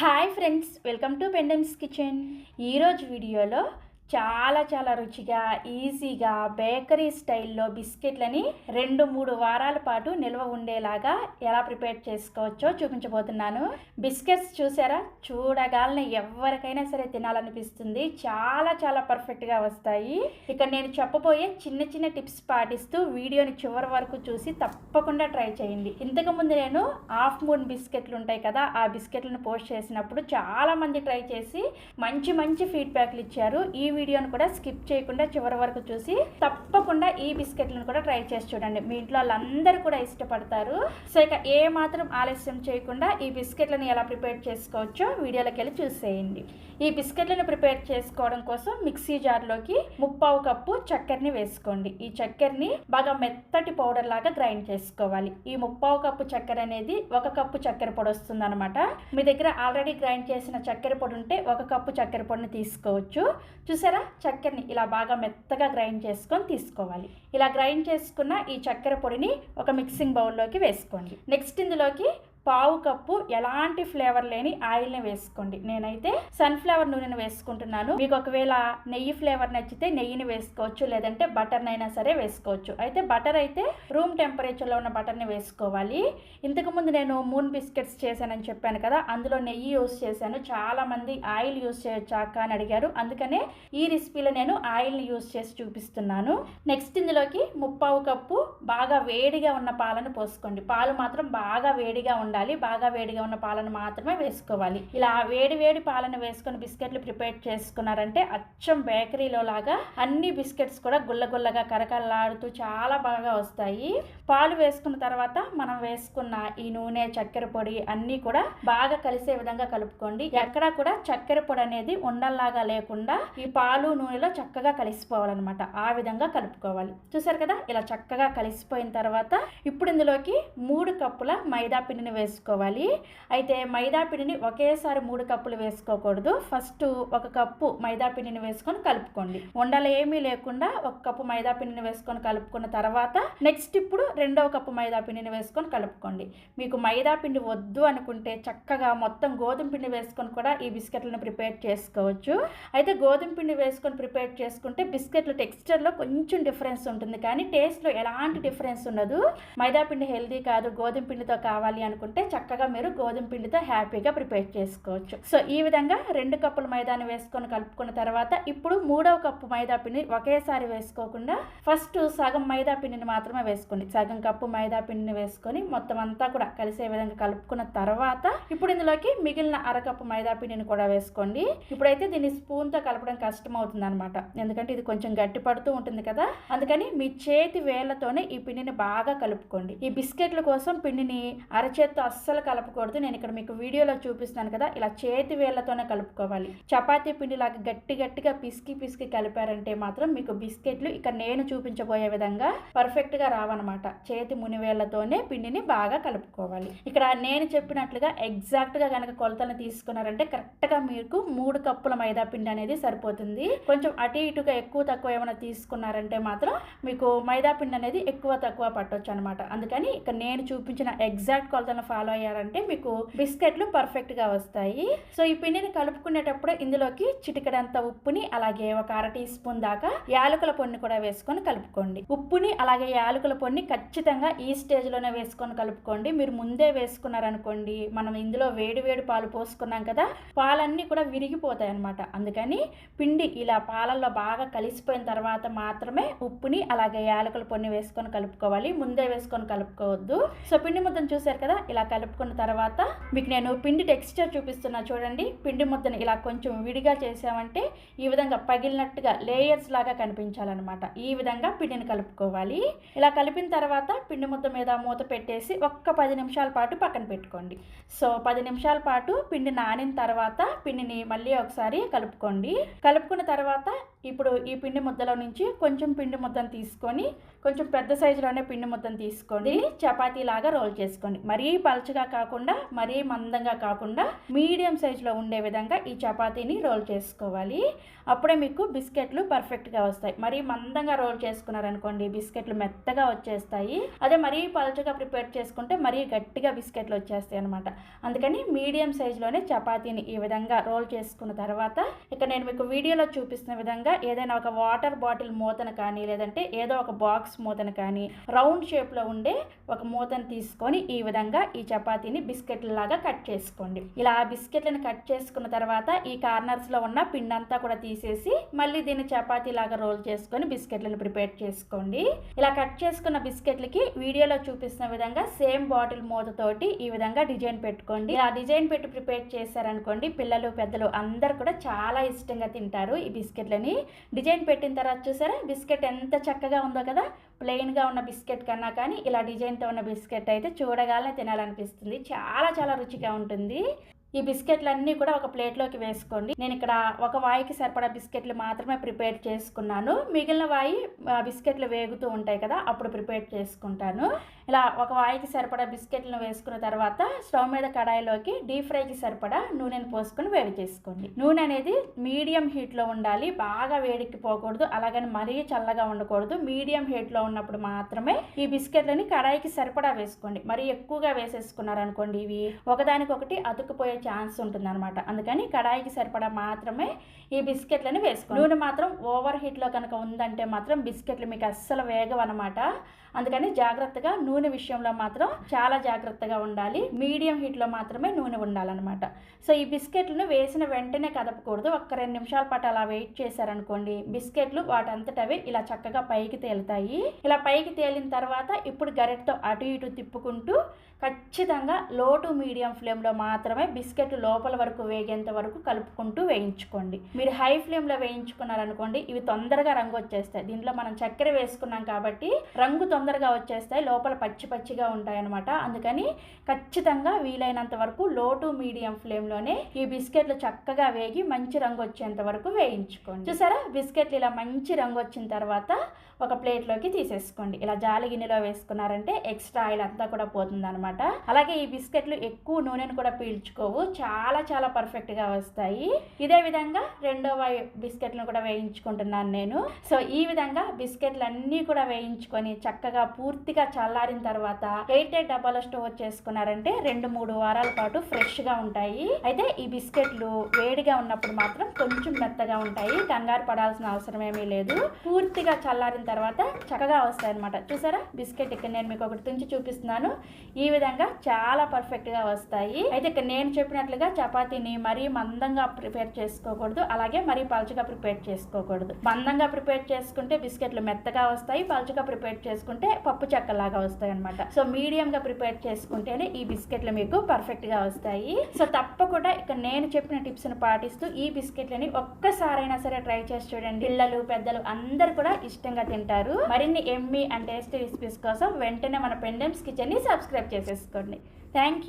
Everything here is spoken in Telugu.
Hi friends, welcome to Pendems kitchen. ఈరోజు వీడియోలో చాలా రుచిగా ఈజీగా బేకరీ స్టైల్లో బిస్కెట్లని 2-3 వారాల పాటు నిల్వ ఉండేలాగా ఎలా ప్రిపేర్ చేసుకోవచ్చో చూపించబోతున్నాను. బిస్కెట్స్ చూసారా, చూడగానే ఎవరికైనా సరే తినాలనిపిస్తుంది. చాలా పర్ఫెక్ట్గా వస్తాయి. ఇక నేను చెప్పబోయే చిన్న టిప్స్ పాటిస్తూ వీడియోని చివరి వరకు చూసి తప్పకుండా ట్రై చేయండి. ఇంతకుముందు నేను హాఫ్ మూన్ బిస్కెట్లు ఉంటాయి కదా, ఆ బిస్కెట్లను పోస్ట్ చేసినప్పుడు చాలామంది ట్రై చేసి మంచి ఫీడ్బ్యాక్లు ఇచ్చారు. ఈ వీడియోను కూడా స్కిప్ చేయకుండా చివరి వరకు చూసి తప్పకుండా ఈ బిస్కెట్లను కూడా ట్రై చేసి చూడండి. మీ ఇంట్లో వాళ్ళందరూ కూడా ఇష్టపడతారు. సో ఇక ఏ మాత్రం ఆలస్యం చేయకుండా ఈ బిస్కెట్లను ఎలా ప్రిపేర్ చేసుకోవచ్చో వీడియోలోకి వెళ్ళి చూసేయండి. ఈ బిస్కెట్లను ప్రిపేర్ చేసుకోవడం కోసం మిక్సీ జార్లోకి 1/4 కప్పు చక్కెరని వేసుకోండి. ఈ చక్కెరని బాగా మెత్తటి పౌడర్ లాగా గ్రైండ్ చేసుకోవాలి. ఈ 1/4 కప్పు చక్కెర అనేది 1 కప్పు చక్కెర పొడి వస్తుంది అనమాట. మీ దగ్గర ఆల్రెడీ గ్రైండ్ చేసిన చక్కెర పొడి ఉంటే 1 కప్పు చక్కెర పొడిని తీసుకోవచ్చు. చూసారా, చక్కెరని ఇలా బాగా మెత్తగా గ్రైండ్ చేసుకొని తీసుకోవాలి. ఇలా గ్రైండ్ చేసుకున్న ఈ చక్కెర పొడిని ఒక మిక్సింగ్ బౌల్లోకి వేసుకోండి. నెక్స్ట్ ఇందులోకి 1/4 కప్పు ఎలాంటి ఫ్లేవర్ లేని ఆయిల్ని వేసుకోండి. నేనైతే సన్ఫ్లవర్ నూనెను వేసుకుంటున్నాను. మీకు ఒకవేళ నెయ్యి ఫ్లేవర్ నచ్చితే నెయ్యిని వేసుకోవచ్చు, లేదంటే బటర్నైనా సరే వేసుకోవచ్చు. అయితే బటర్ అయితే రూమ్ టెంపరేచర్లో ఉన్న బటర్ని వేసుకోవాలి. ఇంతకుముందు నేను మూన్ బిస్కెట్స్ చేశానని చెప్పాను కదా, అందులో నెయ్యి యూస్ చేశాను. చాలామంది ఆయిల్ యూస్ చేయొచ్చా అక్క అని అడిగారు. అందుకనే ఈ రెసిపీలో నేను ఆయిల్ని యూస్ చేసి చూపిస్తున్నాను. నెక్స్ట్ ఇందులోకి 1/4 కప్పు బాగా వేడిగా ఉన్న పాలను పోసుకోండి. పాలు మాత్రం బాగా వేడిగా ఉండాలి. బాగా వేడిగా ఉన్న పాలను మాత్రమే వేసుకోవాలి. ఇలా వేడి పాలను వేసుకొని బిస్కెట్లు ప్రిపేర్ చేసుకున్నారంటే అచ్చం బేకరీలో లాగా అన్ని బిస్కెట్స్ కూడా గుల్లగా కరకరలాడుతూ చాలా బాగా వస్తాయి. పాలు వేసుకున్న తర్వాత మనం వేసుకున్న ఈ నూనె, చక్కెర పొడి అన్నీ కూడా బాగా కలిసే విధంగా కలుపుకోండి. ఎక్కడా కూడా చక్కెర పొడి అనేది ఉండల్లాగా లేకుండా ఈ పాలు నూనెలో చక్కగా కలిసిపోవాలన్నమాట. ఆ విధంగా కలుపుకోవాలి. చూసారు కదా, ఇలా చక్కగా కలిసిపోయిన తర్వాత ఇప్పుడు ఇందులోకి 3 కప్పుల మైదా పిండిని వేసుకోవాలి. అయితే మైదా పిండిని ఒకేసారి 3 కప్పులు వేసుకోకూడదు. ఫస్ట్ 1 కప్పు మైదా పిండిని వేసుకొని కలుపుకోండి. ఉండలు ఏమీ లేకుండా 1 కప్పు మైదా పిండిని వేసుకొని కలుపుకున్న తర్వాత నెక్స్ట్ ఇప్పుడు 2వ కప్పు మైదా పిండిని వేసుకొని కలుపుకోండి. మీకు మైదా పిండి వద్దు అనుకుంటే చక్కగా మొత్తం గోధుమ పిండి వేసుకొని కూడా ఈ బిస్కెట్లను ప్రిపేర్ చేసుకోవచ్చు. అయితే గోధుమ పిండి వేసుకొని ప్రిపేర్ చేసుకుంటే బిస్కెట్లు టెక్స్చర్లో కొంచెం డిఫరెన్స్ ఉంటుంది, కానీ టేస్ట్లో ఎలాంటి డిఫరెన్స్ ఉండదు. మైదా పిండి హెల్దీ కాదు, గోధుమ పిండితో కావాలి అనుకుంటే చక్కగా మీరు గోధుమ పిండితో హ్యాపీగా ప్రిపేర్ చేసుకోవచ్చు. సో ఈ విధంగా 2 కప్పుల మైదాని వేసుకొని కలుపుకున్న తర్వాత ఇప్పుడు 3వ కప్పు మైదా పిండిని ఒకేసారి వేసుకోకుండా ఫస్ట్ సగం మైదా పిండిని మాత్రమే వేసుకోండి. సగం కప్పు మైదా పిండిని వేసుకొని మొత్తం అంతా కూడా కలిసే విధంగా కలుపుకున్న తర్వాత ఇప్పుడు ఇందులోకి మిగిలిన 1/2 కప్పు మైదా పిండిని కూడా వేసుకోండి. ఇప్పుడైతే దీన్ని స్పూన్తో కలపడం కష్టం అవుతుంది అనమాట, ఎందుకంటే ఇది కొంచెం గట్టి పడుతూ ఉంటుంది కదా. అందుకని మీ చేతి వేళ్లతోనే ఈ పిండిని బాగా కలుపుకోండి. ఈ బిస్కెట్ల కోసం పిండిని అరచేత్తో అస్సలు కలపకూడదు. నేను ఇక్కడ మీకు వీడియోలో చూపిస్తున్నాను కదా, ఇలా చేతి వేళ్లతోనే కలుపుకోవాలి. చపాతీ పిండిలాగా గట్టిగా పిసికి కలిపారంటే మాత్రం మీకు బిస్కెట్లు ఇక నేను చూపించబోయే విధంగా పర్ఫెక్ట్గా రావన్నమాట. చేతి మునివేళ్లతోనే పిండిని బాగా కలుపుకోవాలి. ఇక్కడ నేను చెప్పినట్లుగా ఎగ్జాక్ట్గా కనుక కొలతలను తీసుకున్నారంటే కరెక్ట్గా మీకు 3 కప్పుల మైదా పిండి అనేది సరిపోతుంది. కొంచెం అటు ఇటుగా ఎక్కువ తక్కువ ఏమైనా తీసుకున్నారంటే మాత్రం మీకు మైదా పిండి అనేది ఎక్కువ తక్కువ పట్టొచ్చు అనమాట. అందుకని ఇక్కడ నేను చూపించిన ఎగ్జాక్ట్ కొలతలను ఫాలో అయ్యారంటే మీకు బిస్కెట్లు పర్ఫెక్ట్గా వస్తాయి. సో ఈ పిండిని కలుపుకునేటప్పుడు ఇందులోకి చిటికెడంత ఉప్పుని అలాగే 1/2 టీ స్పూన్ దాకా యాలకుల పొడిని కూడా వేసుకొని కలుపుకోండి. ఉప్పుని అలాగే యాలకుల పొడిని ఖచ్చితంగా ఈ స్టేజ్లోనే వేసుకొని కలుపుకోండి. మీరు ముందే వేసుకున్నారనుకోండి, మనం ఇందులో వేడి పాలు పోసుకున్నాం కదా, పాలన్నీ కూడా విరిగిపోతాయి అనమాట. అందుకని పిండి ఇలా పాలల్లో బాగా కలిసిపోయిన తర్వాత మాత్రమే ఉప్పుని అలాగే యాలకుల పొడిని వేసుకొని కలుపుకోవాలి. ముందే వేసుకొని కలుపుకోవద్దు. సో పిండి ముద్దను చూసారు కదా, ఇలా కలుపుకున్న తర్వాత మీకు నేను పిండి టెక్స్చర్ చూపిస్తున్నా చూడండి. పిండి ముద్దను ఇలా కొంచెం విడిగా చేసామంటే ఈ విధంగా పగిలినట్టుగా లేయర్స్ లాగా కనిపించాలన్నమాట. ఈ విధంగా పిండిని కలుపుకోవాలి. ఇలా కలిపిన తర్వాత పిండి ముద్ద మీద మూత పెట్టేసి ఒక్క 10 నిమిషాల పాటు పక్కన పెట్టుకోండి. సో 10 నిమిషాల పాటు పిండి నానిన తర్వాత పిండిని మళ్ళీ ఒకసారి కలుపుకోండి. కలుపుకున్న తర్వాత ఇప్పుడు ఈ పిండి ముద్దలో నుంచి కొంచెం పిండి ముద్దను తీసుకొని కొంచెం పెద్ద సైజులోనే పిండి ముద్దను తీసుకోండి. చపాతీ లాగా రోల్ చేసుకోండి. మరీ పలచగా కాకుండా మరీ మందంగా కాకుండా మీడియం సైజులో ఉండే విధంగా ఈ చపాతీని రోల్ చేసుకోవాలి. అప్పుడే మీకు బిస్కెట్లు పర్ఫెక్ట్గా వస్తాయి. మరీ మందంగా రోల్ చేసుకున్నారనుకోండి బిస్కెట్లు మెత్తగా వచ్చేస్తాయి. అదే మరీ పలచగా ప్రిపేర్ చేసుకుంటే మరీ గట్టిగా బిస్కెట్లు వచ్చేస్తాయి అనమాట. అందుకని మీడియం సైజులోనే చపాతీని ఈ విధంగా రోల్ చేసుకున్న తర్వాత ఇక నేను మీకు వీడియోలో చూపిస్తున్న విధంగా ఏదైనా ఒక వాటర్ బాటిల్ మూతను కానీ లేదంటే ఏదో ఒక బాక్స్ మూతను కానీ రౌండ్ షేప్లో ఉండే ఒక మూతను తీసుకొని ఈ విధంగా ఈ చపాతీని బిస్కెట్ల లాగా కట్ చేసుకోండి. ఇలా బిస్కెట్లను కట్ చేసుకున్న తర్వాత ఈ కార్నర్స్లో ఉన్న పిండి అంతా కూడా తీసేసి మళ్ళీ దీన్ని చపాతీ లాగా రోల్ చేసుకొని బిస్కెట్లను ప్రిపేర్ చేసుకోండి. ఇలా కట్ చేసుకున్న బిస్కెట్లకి వీడియోలో చూపిస్తున్న విధంగా సేమ్ బాటిల్ మూతతోటి ఈ విధంగా డిజైన్ పెట్టుకోండి. ఇలా డిజైన్ పెట్టి ప్రిపేర్ చేశారనుకోండి పిల్లలు పెద్దలు అందరు కూడా చాలా ఇష్టంగా తింటారు ఈ బిస్కెట్లని. డిజైన్ పెట్టిన తర్వాత చూసారా బిస్కెట్ ఎంత చక్కగా ఉందో కదా. ప్లెయిన్గా ఉన్న బిస్కెట్ కన్నా కానీ ఇలా డిజైన్తో ఉన్న బిస్కెట్ అయితే చూడగానే తినాలనిపిస్తుంది. చాలా చాలా రుచిగా ఉంటుంది. ఈ బిస్కెట్లన్నీ కూడా ఒక ప్లేట్లోకి వేసుకోండి. నేను ఇక్కడ ఒక వాయికి సరిపడా బిస్కెట్లు మాత్రమే ప్రిపేర్ చేసుకున్నాను. మిగిలిన వాయి బిస్కెట్లు వేగుతూ ఉంటాయి కదా అప్పుడు ప్రిపేర్ చేసుకుంటాను. ఇలా ఒక వాయికి సరిపడా బిస్కెట్లను వేసుకున్న తర్వాత స్టవ్ మీద కడాయిలోకి డీప్ ఫ్రైకి సరిపడా నూనెను పోసుకొని వేడి చేసుకోండి. నూనె అనేది మీడియం హీట్లో ఉండాలి. బాగా వేడెక్కిపోకూడదు, అలాగని మరీ చల్లగా ఉండకూడదు. మీడియం హీట్లో ఉన్నప్పుడు మాత్రమే ఈ బిస్కెట్లని కడాయికి సరిపడా వేసుకోండి. మరీ ఎక్కువగా వేసేసుకున్నారనుకోండి ఇవి ఒకదానికొకటి అతుక్కుపోయే ఛాన్స్ ఉంటుంది అనమాట. అందుకని కడాయికి సరిపడా మాత్రమే ఈ బిస్కెట్లని వేసుకోండి. నూనె మాత్రం ఓవర్ హీట్లో కనుక ఉందంటే మాత్రం బిస్కెట్లు మీకు అస్సలు వేగవన్నమాట. అందుకని జాగ్రత్తగా నూనె విషయంలో మాత్రం చాలా జాగ్రత్తగా ఉండాలి. మీడియం హీట్లో మాత్రమే నూనె ఉండాలన్నమాట. సో ఈ బిస్కెట్లను వేసిన వెంటనే కదపకూడదు. ఒక్క 2 నిమిషాల పాటు అలా వెయిట్ చేశారనుకోండి బిస్కెట్లు వాటంతటవే ఇలా చక్కగా పైకి తేలుతాయి. ఇలా పైకి తేలిన తర్వాత ఇప్పుడు గరిటతో అటు ఇటు తిప్పుకుంటూ ఖచ్చితంగా లో టు మీడియం ఫ్లేమ్లో మాత్రమే బిస్కెట్ లోపల వరకు వేగేంత వరకు కలుపుకుంటూ వేయించుకోండి. మీరు హై ఫ్లేమ్లో వేయించుకున్నారనుకోండి ఇవి తొందరగా రంగు వచ్చేస్తాయి. దీంట్లో మనం చక్కెర వేసుకున్నాం కాబట్టి రంగు తొందరగా వచ్చేస్తాయి, లోపల పచ్చి పచ్చిగా ఉంటాయి అనమాట. అందుకని ఖచ్చితంగా వీలైనంత వరకు లో టు మీడియం ఫ్లేమ్లోనే ఈ బిస్కెట్లు చక్కగా వేగి మంచి రంగు వచ్చేంత వరకు వేయించుకోండి. చూసారా బిస్కెట్లు ఇలా మంచి రంగు వచ్చిన తర్వాత ఒక ప్లేట్లోకి తీసేసుకోండి. ఇలా జాలి గిన్నెలో వేసుకున్నారంటే ఎక్స్ట్రా ఆయిల్ అంతా కూడా పోతుంది అనమాట. అలాగే ఈ బిస్కెట్లు ఎక్కువ నూనెను కూడా పీల్చుకోవు, చాలా చాలా పర్ఫెక్ట్గా వస్తాయి. ఇదే విధంగా రెండో బిస్కెట్లను కూడా వేయించుకుంటున్నాను నేను. సో ఈ విధంగా బిస్కెట్లు అన్నీ కూడా వేయించుకొని చక్కగా పూర్తిగా చల్లారిన తర్వాత ఎయిర్టైట్ డబ్బాలో స్టోర్ చేసుకున్నారంటే 2-3 వారాల పాటు ఫ్రెష్గా ఉంటాయి. అయితే ఈ బిస్కెట్లు వేడిగా ఉన్నప్పుడు మాత్రం కొంచెం మెత్తగా ఉంటాయి, కంగారు పడాల్సిన అవసరం ఏమీ లేదు. పూర్తిగా చల్లారిన తర్వాత చక్కగా వస్తాయి అనమాట. చూసారా బిస్కెట్ ఇక్కడ నేను మీకు ఒకటి తుంచి చూపిస్తున్నాను. ఈ విధంగా చాలా పర్ఫెక్ట్గా వస్తాయి. అయితే ఇక్కడ నేను చెప్పినట్లుగా చపాతీని మరీ మందంగా ప్రిపేర్ చేసుకోకూడదు, అలాగే మరీ పలచగా ప్రిపేర్ చేసుకోకూడదు. మందంగా ప్రిపేర్ చేసుకుంటే బిస్కెట్లు మెత్తగా వస్తాయి, పలచగా ప్రిపేర్ చేసుకుంటే పప్పు చెక్కలాగా వస్తాయి అనమాట. సో మీడియంగా ప్రిపేర్ చేసుకుంటేనే ఈ బిస్కెట్లు మీకు పర్ఫెక్ట్గా వస్తాయి. సో తప్పకుండా ఇక్కడ నేను చెప్పిన టిప్స్ని పాటిస్తూ ఈ బిస్కెట్లని ఒక్కసారైనా సరే ట్రై చేసి చూడండి. పిల్లలు పెద్దలు అందరు కూడా ఇష్టంగా తింటారు. మరిన్ని ఎమ్మీ అండ్ టేస్టీ రెసిపీస్ కోసం వెంటనే మన పెండెమ్స్ కిచెన్ని సబ్స్క్రైబ్ చేసేసుకోండి. Thank you.